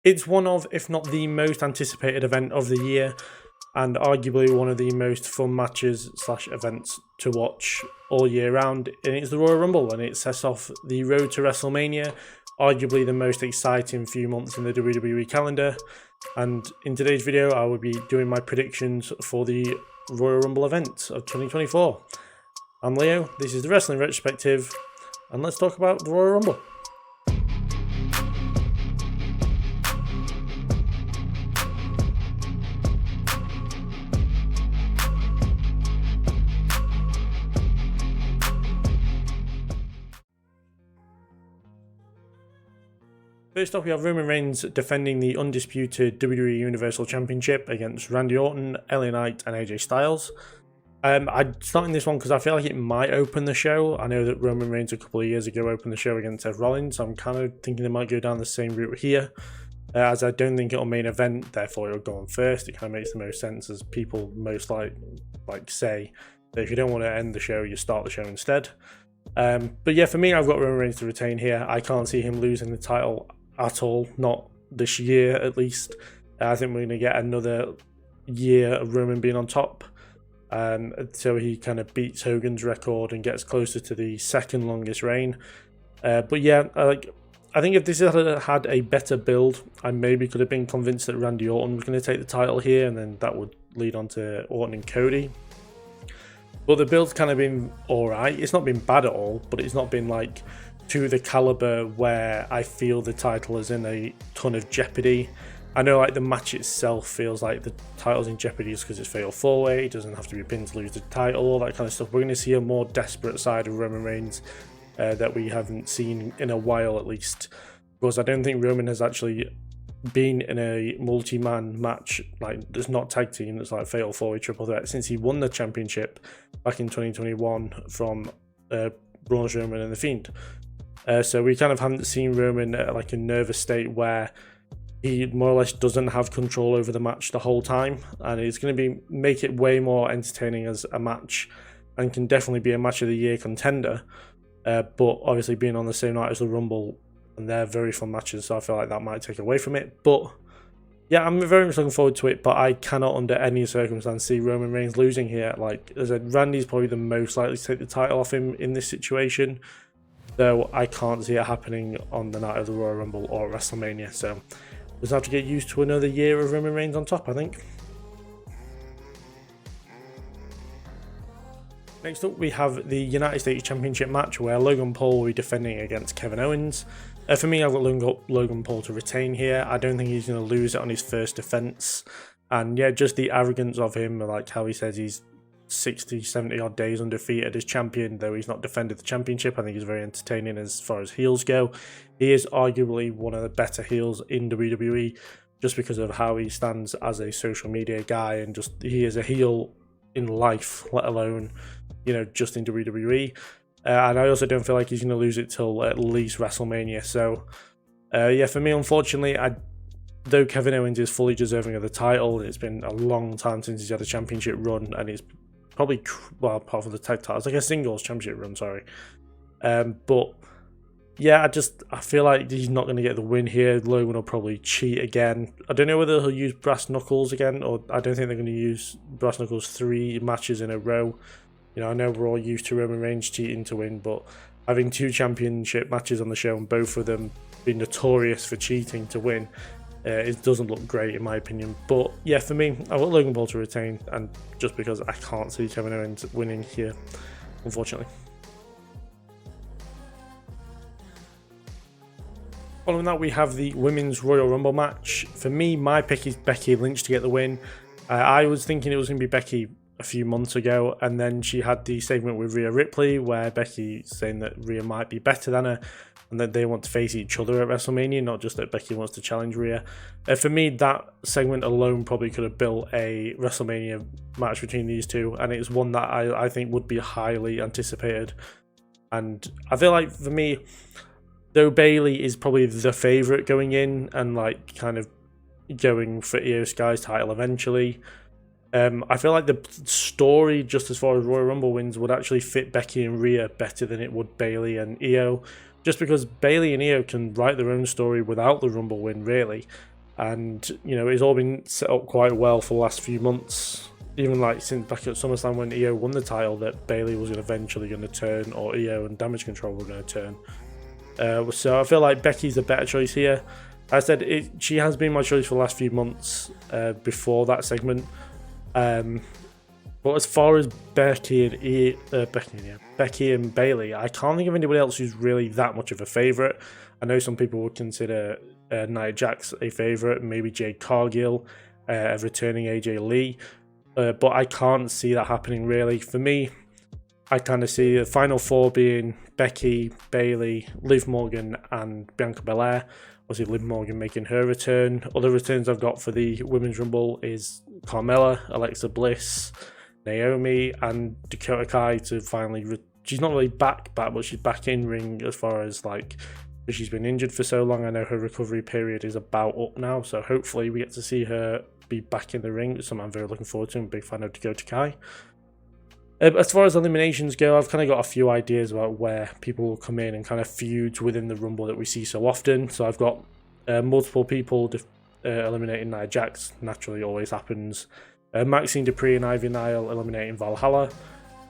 It's one of, if not the most anticipated event of the year, and arguably one of the most fun matches / events to watch all year round. And it's the Royal Rumble, and it sets off the road to WrestleMania, arguably the most exciting few months in the WWE calendar. And in today's video, I will be doing my predictions for the Royal Rumble event of 2024. I'm Leo, this is the Wrestling Retrospective, and let's talk about the Royal Rumble. First off, we have Roman Reigns defending the undisputed WWE Universal Championship against Randy Orton, LA Knight, and AJ Styles. I'm starting this one because I feel like it might open the show. I know that Roman Reigns a couple of years ago opened the show against Seth Rollins, so I'm kind of thinking they might go down the same route here. As I don't think it'll main event, therefore it'll go on first. It kind of makes the most sense, as people most like say that if you don't want to end the show, you start the show instead. But yeah, for me, I've got Roman Reigns to retain here. I can't see him losing the title at all, not this year at least. I think we're going to get another year of Roman being on top, so he kind of beats Hogan's record and gets closer to the second longest reign. But yeah, I think if this had a better build, I maybe could have been convinced that Randy Orton was going to take the title here, and then that would lead on to Orton and Cody. But the build's kind of been alright. It's not been bad at all, but it's not been like to the caliber where I feel the title is in a ton of jeopardy. I know like the match itself feels like the title's in jeopardy just because it's fatal 4-way. It doesn't have to be pinned to lose the title, all that kind of stuff. We're going to see a more desperate side of Roman Reigns that we haven't seen in a while, at least, because I don't think Roman has actually been in a multi-man match, like there's not tag team, that's like fatal 4-way triple threat, since he won the championship back in 2021 from Braun Strowman and The Fiend. So we kind of haven't seen Roman at like a nervous state where he more or less doesn't have control over the match the whole time, and it's going to make it way more entertaining as a match, and can definitely be a match of the year contender. But obviously being on the same night as the Rumble, and they're very fun matches, so I feel like that might take away from it. But yeah, I'm very much looking forward to it, but I cannot under any circumstance see Roman Reigns losing here. Like as I said, Randy's probably the most likely to take the title off him in this situation, though I can't see it happening on the night of the Royal Rumble or WrestleMania. So we'll just have to get used to another year of Roman Reigns on top, I think. Next up, we have the United States Championship match where Logan Paul will be defending against Kevin Owens. For me, I've got Logan Paul to retain here. I don't think he's going to lose it on his first defense. And yeah, just the arrogance of him, like how he says he's 60, 70 odd days undefeated as champion, though he's not defended the championship. I think he's very entertaining as far as heels go. He is arguably one of the better heels in WWE, just because of how he stands as a social media guy, and just he is a heel in life, let alone, you know, just in WWE. And I also don't feel like he's going to lose it till at least WrestleMania. So yeah, for me, unfortunately, though Kevin Owens is fully deserving of the title, it's been a long time since he's had a championship run, and he's probably, well, apart from the tag titles, like a singles championship run, sorry. But yeah, I feel like he's not going to get the win here. Logan will probably cheat again. I don't know whether he'll use brass knuckles again, or I don't think they're going to use brass knuckles 3 matches in a row. You know, I know we're all used to Roman Reigns cheating to win, but having 2 championship matches on the show and both of them being notorious for cheating to win, it doesn't look great in my opinion. But yeah, for me, I've got Logan Paul to retain, and just because I can't see Kevin Owens winning here, unfortunately. Following that, we have the Women's Royal Rumble match. For me, my pick is Becky Lynch to get the win. I was thinking it was going to be Becky a few months ago, and then she had the segment with Rhea Ripley where Becky saying that Rhea might be better than her, and that they want to face each other at WrestleMania, not just that Becky wants to challenge Rhea. For me, that segment alone probably could have built a WrestleMania match between these two, and it's one that I think would be highly anticipated. And I feel like, for me, though Bayley is probably the favourite going in and like kind of going for Io Sky's title eventually, I feel like the story, just as far as Royal Rumble wins, would actually fit Becky and Rhea better than it would Bayley and Io, just because Bayley and Io can write their own story without the Rumble win, really. and you know it's all been set up quite well for the last few months. Even like since back at SummerSlam when Io won the title, that Bayley was eventually going to turn, or Io and Damage Control were going to turn. So I feel like Becky's a better choice here. I said she has been my choice for the last few months before that segment. But as far as Becky and Bayley, I can't think of anybody else who's really that much of a favourite. I know some people would consider Nia Jax a favourite, maybe Jade Cargill, returning AJ Lee, but I can't see that happening really. For me, I kind of see the final four being Becky, Bayley, Liv Morgan, and Bianca Belair. Obviously, Liv Morgan making her return. Other returns I've got for the Women's Rumble is Carmella, Alexa Bliss, Naomi, and Dakota Kai to finally... she's not really back, but she's back in ring as far as like... she's been injured for so long. I know her recovery period is about up now, so hopefully we get to see her be back in the ring. It's something I'm very looking forward to. I'm a big fan of Dakota Kai. As far as eliminations go, I've kind of got a few ideas about where people will come in and kind of feuds within the Rumble that we see so often. So I've got multiple people eliminating Nia Jax, naturally always happens. Maxine Dupree and Ivy Nile eliminating Valhalla.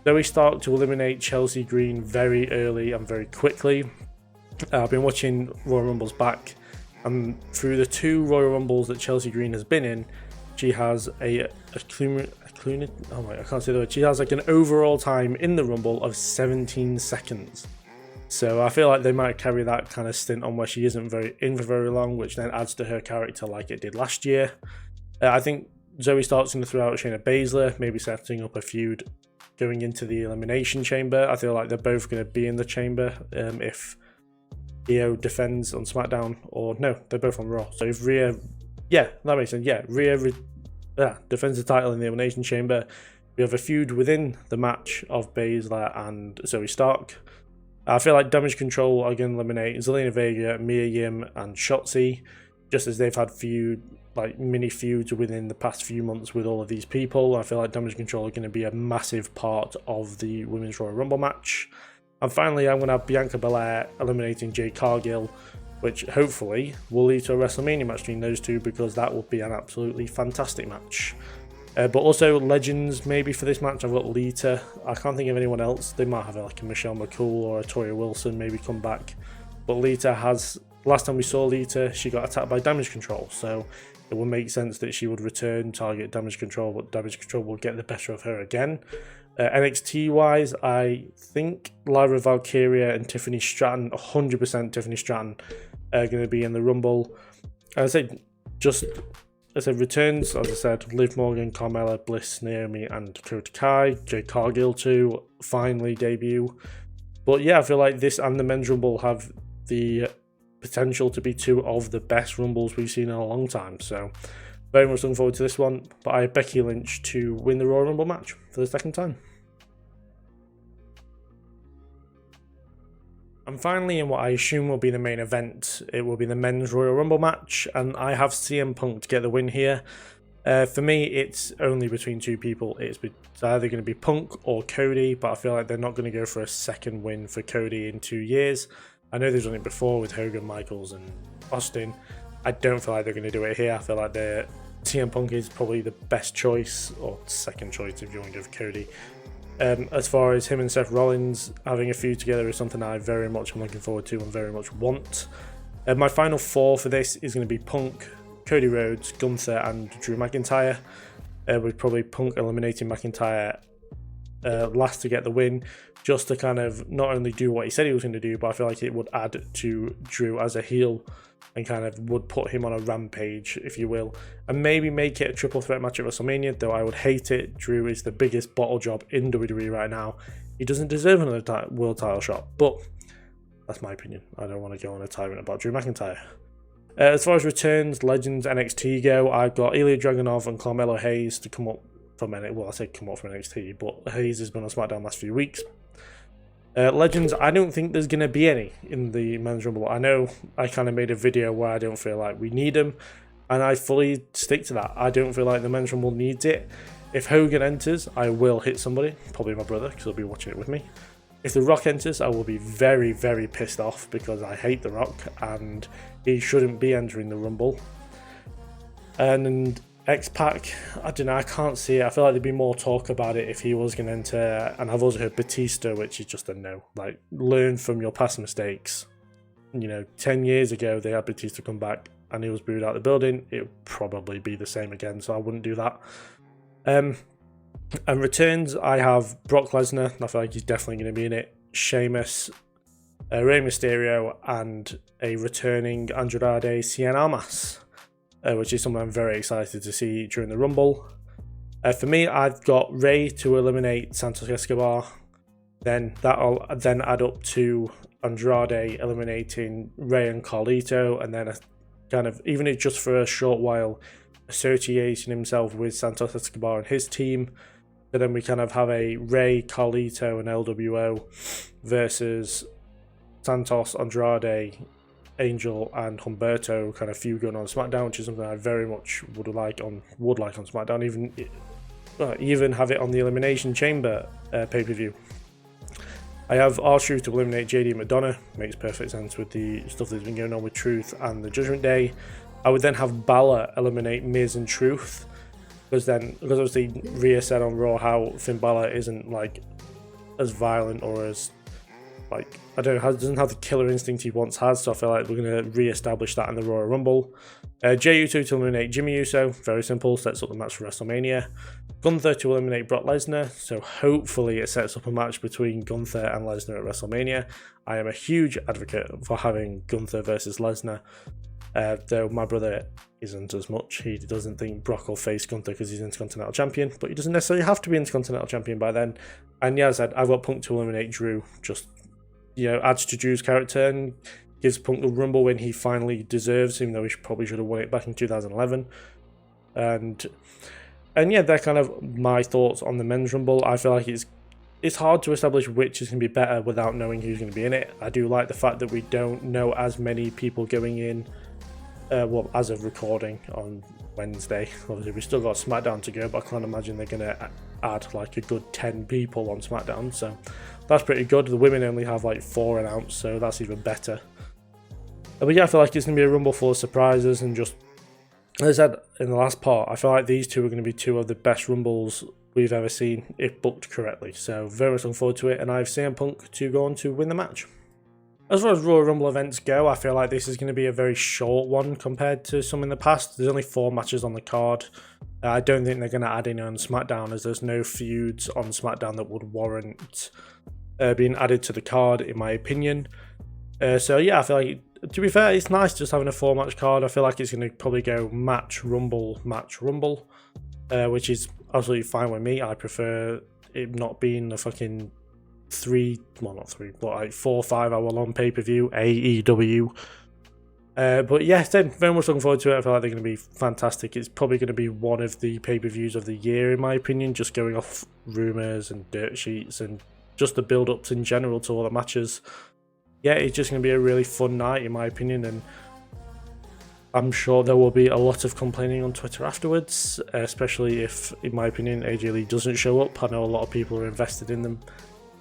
Zoe Stark to eliminate Chelsea Green very early and very quickly. I've been watching Royal Rumbles back, and through the 2 Royal Rumbles that Chelsea Green has been in, she has I can't say the word. She has like an overall time in the Rumble of 17 seconds. So I feel like they might carry that kind of stint on where she isn't in for very long, which then adds to her character like it did last year. I think Zoe Stark's going to throw out Shayna Baszler, maybe setting up a feud going into the Elimination Chamber. I feel like they're both going to be in the chamber if Io defends on SmackDown, or no, they're both on Raw. So if Rhea, yeah, that makes sense. Yeah, Rhea defends the title in the Elimination Chamber. We have a feud within the match of Baszler and Zoe Stark. I feel like Damage Control are going to eliminate Zelina Vega, Mia Yim, and Shotzi, just as they've had mini feuds within the past few months with all of these people. I feel like Damage Control are going to be a massive part of the Women's Royal Rumble match. And finally, I'm going to have Bianca Belair eliminating Jade Cargill, which hopefully will lead to a WrestleMania match between those two, because that would be an absolutely fantastic match. But also legends maybe for this match. I've got Lita. I can't think of anyone else. They might have like a Michelle McCool or a Toya Wilson maybe come back. But Lita has... last time we saw Lita, she got attacked by Damage Control. So it would make sense that she would return, target Damage Control, but Damage Control will get the better of her again. NXT-wise, I think Lyra Valkyria and Tiffany Stratton, 100% Tiffany Stratton, are going to be in the Rumble. Returns, as I said, Liv Morgan, Carmella, Bliss, Naomi, and Dakota Kai. Jade Cargill too, finally debut. But yeah, I feel like this and the Men's Rumble have the potential to be 2 of the best Rumbles we've seen in a long time. So very much looking forward to this one. But I have Becky Lynch to win the Royal Rumble match for the second time. And finally, in what I assume will be the main event, it will be the Men's Royal Rumble match, and I have CM Punk to get the win here. For me, it's only between 2 people. It's either going to be Punk or Cody, but I feel like they're not going to go for a second win for Cody in 2 years. I know they've done it before with Hogan, Michaels, and Austin. I don't feel like they're going to do it here. I feel like CM Punk is probably the best choice, or second choice if you want to go for Cody. As far as him and Seth Rollins having a feud together is something I very much am looking forward to and very much want. My final 4 for this is going to be Punk, Cody Rhodes, Gunther, and Drew McIntyre. With probably Punk eliminating McIntyre last to get the win, just to kind of not only do what he said he was going to do, but I feel like it would add to Drew as a heel and kind of would put him on a rampage, if you will, and maybe make it a triple threat match at WrestleMania, though I would hate it. Drew is the biggest bottle job in WWE right now. He doesn't deserve another world title shot, but that's my opinion. I don't want to go on a tyrant about Drew McIntyre. As far as returns, Legends, NXT go, I've got Ilya Dragunov and Carmelo Hayes to come up from NXT. Well, I say come up from NXT, but Hayes has been on SmackDown the last few weeks. Legends, I don't think there's going to be any in the Men's Rumble. I know I kind of made a video where I don't feel like we need them, and I fully stick to that. I don't feel like the Men's Rumble needs it. If Hogan enters, I will hit somebody, probably my brother, because he'll be watching it with me. If The Rock enters, I will be very, very pissed off because I hate The Rock, and he shouldn't be entering the Rumble. And X-Pac, I don't know, I can't see it. I feel like there'd be more talk about it if he was going to enter. And I've also heard Batista, which is just a no. Like, learn from your past mistakes. 10 years ago, they had Batista come back and he was booed out of the building. It would probably be the same again, so I wouldn't do that. And returns, I have Brock Lesnar. I feel like he's definitely going to be in it. Sheamus, Rey Mysterio, and a returning Andrade Cien Almas, which is something I'm very excited to see during the Rumble. For me, I've got Rey to eliminate Santos Escobar. Then that'll then add up to Andrade eliminating Rey and Carlito, and then even if just for a short while, associating himself with Santos Escobar and his team. But then we kind of have a Rey, Carlito, and LWO versus Santos, Andrade, Angel, and Humberto kind of feuding on SmackDown, which is something I very much would like on SmackDown. Even have it on the Elimination Chamber pay-per-view. I have R-Truth to eliminate JD McDonough. Makes perfect sense with the stuff that's been going on with Truth and the Judgment Day. I would then have Balor eliminate Miz and Truth. Because obviously Rhea said on Raw how Finn Balor isn't like as violent or as doesn't have the killer instinct he once had, so I feel like we're going to re-establish that in the Royal Rumble. Jey Uso to eliminate Jimmy Uso, very simple, sets up the match for WrestleMania. Gunther to eliminate Brock Lesnar, so hopefully it sets up a match between Gunther and Lesnar at WrestleMania. I am a huge advocate for having Gunther versus Lesnar, though my brother isn't as much. He doesn't think Brock will face Gunther because he's Intercontinental Champion, but he doesn't necessarily have to be Intercontinental Champion by then. And yeah, as I said, I've got Punk to eliminate Drew, just adds to Drew's character and gives Punk the Rumble when he finally deserves, even though he probably should have won it back in 2011. And yeah, they're kind of my thoughts on the men's Rumble. I feel like it's hard to establish which is going to be better without knowing who's going to be in it. I do like the fact that we don't know as many people going in, as of recording on Wednesday. Obviously, we've still got SmackDown to go, but I can't imagine they're going to add like a good 10 people on SmackDown, so that's pretty good. The women only have like 4 announced, so that's even better. But yeah, I feel like it's going to be a Rumble full of surprises, and just, as I said in the last part, I feel like these two are going to be two of the best Rumbles we've ever seen, if booked correctly. So very much looking forward to it, and I have CM Punk to go on to win the match. As far as Royal Rumble events go, I feel like this is going to be a very short one compared to some in the past. There's only 4 matches on the card. I don't think they're going to add any on SmackDown, as there's no feuds on SmackDown that would warrant being added to the card, in my opinion. So yeah, I feel like, to be fair, it's nice just having a 4-match card. I feel like it's going to probably go match, rumble, which is absolutely fine with me. I prefer it not being a fucking 4 or 5 hour long pay-per-view, AEW. But yeah, then very much looking forward to it. I feel like they're going to be fantastic. It's probably going to be one of the pay-per-views of the year, in my opinion, just going off rumours and dirt sheets and just the build-ups in general to all the matches. Yeah, it's just going to be a really fun night, in my opinion, and I'm sure there will be a lot of complaining on Twitter afterwards, especially if, in my opinion, AJ Lee doesn't show up. I know a lot of people are invested in them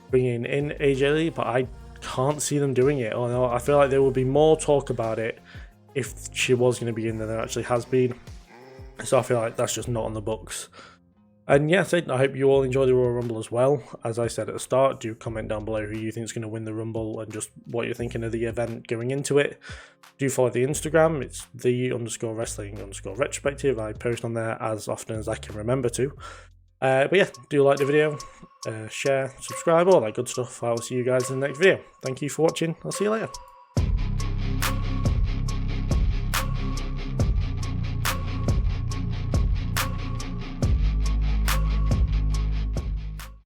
bringing in AJ Lee, but I can't see them doing it. Although I feel like there will be more talk about it if she was going to be in than there actually has been. So I feel like that's just not on the books. And yeah, I hope you all enjoy the Royal Rumble as well. As I said at the start, do comment down below who you think is going to win the Rumble and just what you're thinking of the event going into it. Do follow the Instagram. It's the_wrestling_retrospective. I post on there as often as I can remember to. But yeah, do like the video, share, subscribe, all that good stuff. I will see you guys in the next video. Thank you for watching. I'll see you later.